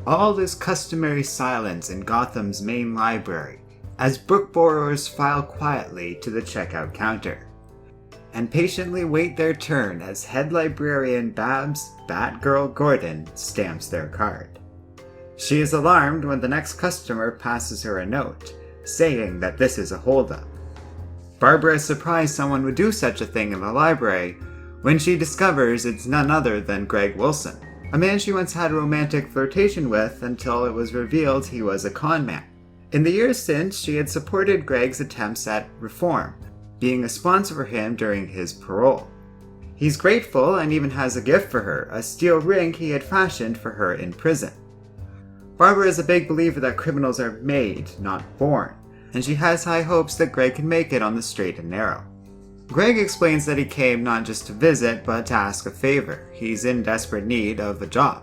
all is customary silence in Gotham's main library as book borrowers file quietly to the checkout counter and patiently wait their turn as head librarian Babs Batgirl Gordon stamps their card. She is alarmed when the next customer passes her a note, saying that this is a holdup. Barbara is surprised someone would do such a thing in the library when she discovers it's none other than Greg Wilson, a man she once had a romantic flirtation with until it was revealed he was a con man. In the years since, she had supported Greg's attempts at reform, being a sponsor for him during his parole. He's grateful and even has a gift for her, a steel ring he had fashioned for her in prison. Barbara is a big believer that criminals are made, not born, and she has high hopes that Greg can make it on the straight and narrow. Greg explains that he came not just to visit, but to ask a favor. He's in desperate need of a job.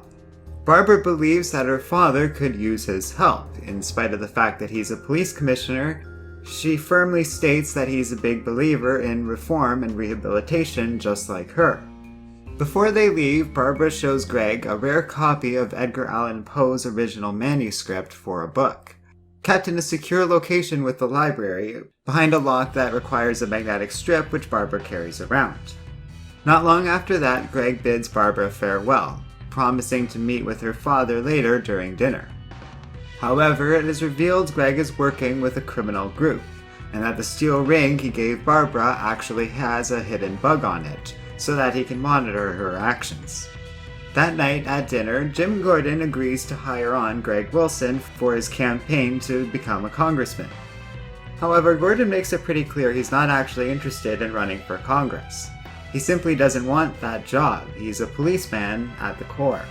Barbara believes that her father could use his help. In spite of the fact that he's a police commissioner, she firmly states that he's a big believer in reform and rehabilitation just like her. Before they leave, Barbara shows Greg a rare copy of Edgar Allan Poe's original manuscript for a book, kept in a secure location with the library, behind a lock that requires a magnetic strip which Barbara carries around. Not long after that, Greg bids Barbara farewell, promising to meet with her father later during dinner. However, it is revealed Greg is working with a criminal group, and that the steel ring he gave Barbara actually has a hidden bug on it, so that he can monitor her actions. That night at dinner, Jim Gordon agrees to hire on Greg Wilson for his campaign to become a congressman. However, Gordon makes it pretty clear he's not actually interested in running for Congress. He simply doesn't want that job. He's a policeman at the core.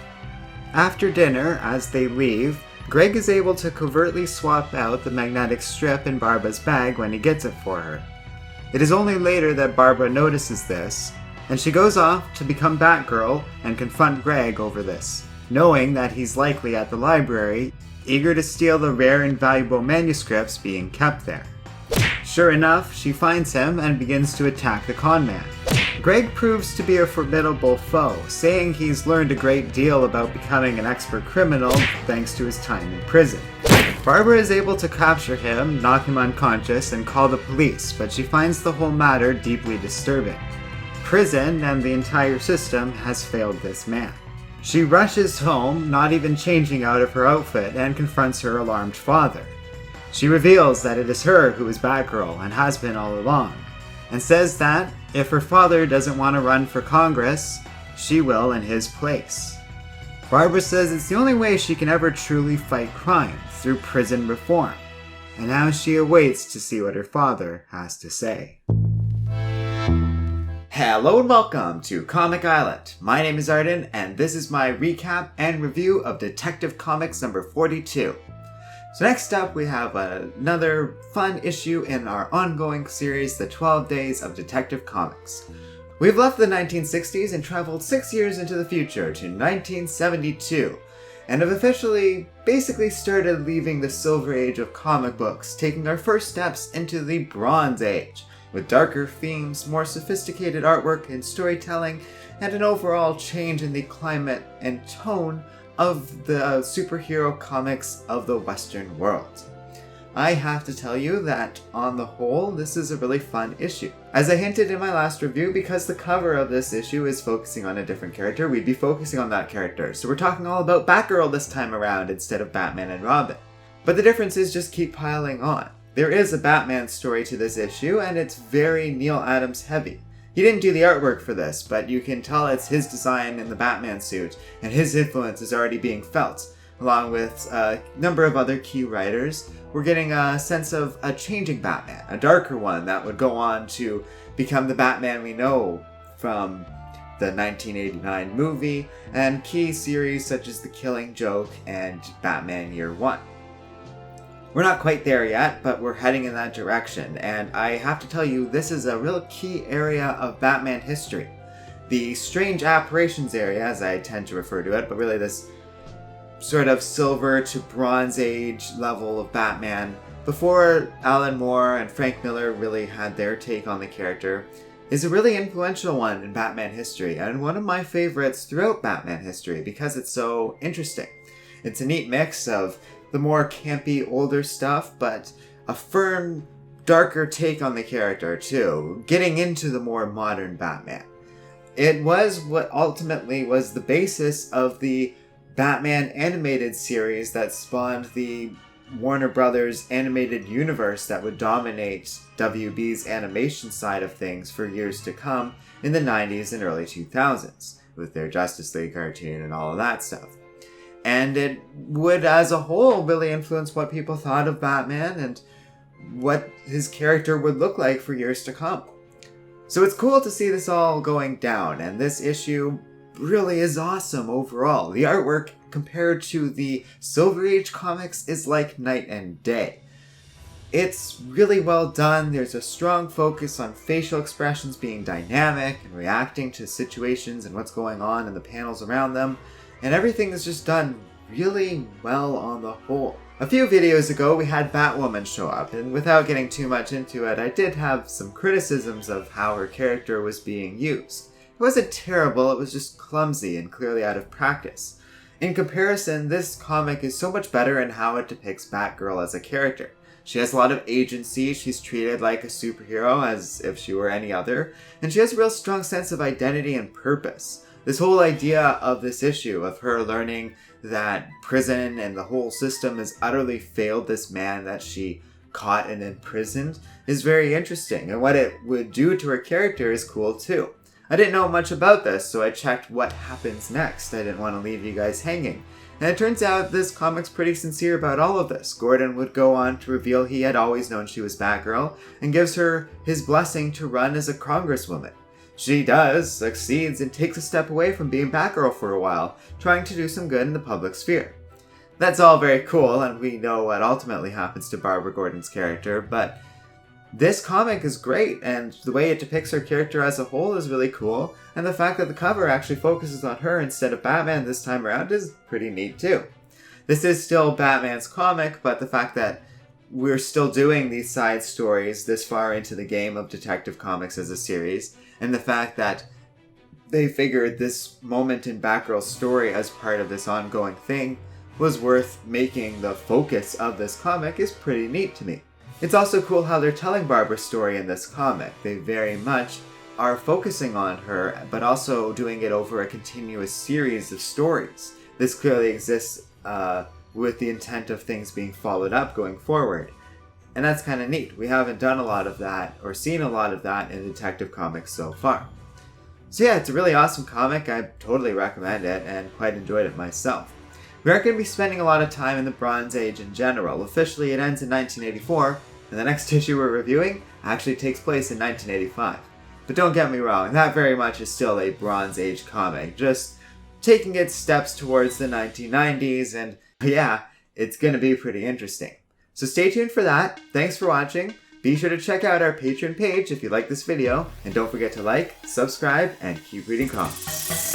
After dinner, as they leave, Greg is able to covertly swap out the magnetic strip in Barbara's bag when he gets it for her. It is only later that Barbara notices this, and she goes off to become Batgirl and confront Greg over this, knowing that he's likely at the library, eager to steal the rare and valuable manuscripts being kept there. Sure enough, she finds him and begins to attack the con man. Greg proves to be a formidable foe, saying he's learned a great deal about becoming an expert criminal thanks to his time in prison. Barbara is able to capture him, knock him unconscious, and call the police, but she finds the whole matter deeply disturbing. Prison and the entire system has failed this man. She rushes home, not even changing out of her outfit, and confronts her alarmed father. She reveals that it is her who is Batgirl and has been all along, and says that if her father doesn't want to run for Congress, she will in his place. Barbara says it's the only way she can ever truly fight crime, through prison reform, and now she awaits to see what her father has to say. Hello and welcome to Comic Island. My name is Arden, and this is my recap and review of Detective Comics number 42. So next up, we have another fun issue in our ongoing series, The 12 Days of Detective Comics. We've left the 1960s and traveled 6 years into the future to 1972, and have officially basically started leaving the Silver Age of comic books, taking our first steps into the Bronze Age, with darker themes, more sophisticated artwork and storytelling, and an overall change in the climate and tone of the superhero comics of the Western world. I have to tell you that, on the whole, this is a really fun issue. As I hinted in my last review, because the cover of this issue is focusing on a different character, we'd be focusing on that character. So we're talking all about Batgirl this time around instead of Batman and Robin. But the differences just keep piling on. There is a Batman story to this issue, and it's very Neil Adams heavy. He didn't do the artwork for this, but you can tell it's his design in the Batman suit, and his influence is already being felt. Along with a number of other key writers, we're getting a sense of a changing Batman, a darker one that would go on to become the Batman we know from the 1989 movie, and key series such as The Killing Joke and Batman Year One. We're not quite there yet, but we're heading in that direction, and I have to tell you, this is a real key area of Batman history. The Strange Apparitions area, as I tend to refer to it, but really this sort of Silver to Bronze Age level of Batman, before Alan Moore and Frank Miller really had their take on the character, is a really influential one in Batman history, and one of my favorites throughout Batman history because it's so interesting. It's a neat mix of the more campy older stuff, but a firm, darker take on the character too, getting into the more modern Batman. It was what ultimately was the basis of the Batman animated series that spawned the Warner Brothers animated universe that would dominate WB's animation side of things for years to come in the 90s and early 2000s, with their Justice League cartoon and all of that stuff. And it would, as a whole, really influence what people thought of Batman and what his character would look like for years to come. So it's cool to see this all going down, and this issue really is awesome overall. The artwork compared to the Silver Age comics is like night and day. It's really well done. There's a strong focus on facial expressions being dynamic and reacting to situations and what's going on in the panels around them, and everything is just done really well on the whole. A few videos ago we had Batwoman show up, and without getting too much into it, I did have some criticisms of how her character was being used. It wasn't terrible, it was just clumsy and clearly out of practice. In comparison, this comic is so much better in how it depicts Batgirl as a character. She has a lot of agency, she's treated like a superhero as if she were any other, and she has a real strong sense of identity and purpose. This whole idea of this issue, of her learning that prison and the whole system has utterly failed this man that she caught and imprisoned, is very interesting, and what it would do to her character is cool too. I didn't know much about this, so I checked what happens next. I didn't want to leave you guys hanging. And it turns out this comic's pretty sincere about all of this. Gordon would go on to reveal he had always known she was Batgirl, and gives her his blessing to run as a congresswoman. She does, succeeds, and takes a step away from being Batgirl for a while, trying to do some good in the public sphere. That's all very cool, and we know what ultimately happens to Barbara Gordon's character, but this comic is great, and the way it depicts her character as a whole is really cool, and the fact that the cover actually focuses on her instead of Batman this time around is pretty neat too. This is still Batman's comic, but the fact that we're still doing these side stories this far into the game of Detective Comics as a series, and the fact that they figured this moment in Batgirl's story as part of this ongoing thing was worth making the focus of this comic is pretty neat to me. It's also cool how they're telling Barbara's story in this comic. They very much are focusing on her, but also doing it over a continuous series of stories. This clearly exists with the intent of things being followed up going forward. And that's kind of neat. We haven't done a lot of that, or seen a lot of that in Detective Comics so far. So yeah, it's a really awesome comic. I totally recommend it, and quite enjoyed it myself. We aren't going to be spending a lot of time in the Bronze Age in general. Officially, it ends in 1984, and the next issue we're reviewing actually takes place in 1985. But don't get me wrong, that very much is still a Bronze Age comic, just taking its steps towards the 1990s, and yeah, it's going to be pretty interesting. So stay tuned for that. Thanks for watching. Be sure to check out our Patreon page if you like this video, and don't forget to like, subscribe, and keep reading comics.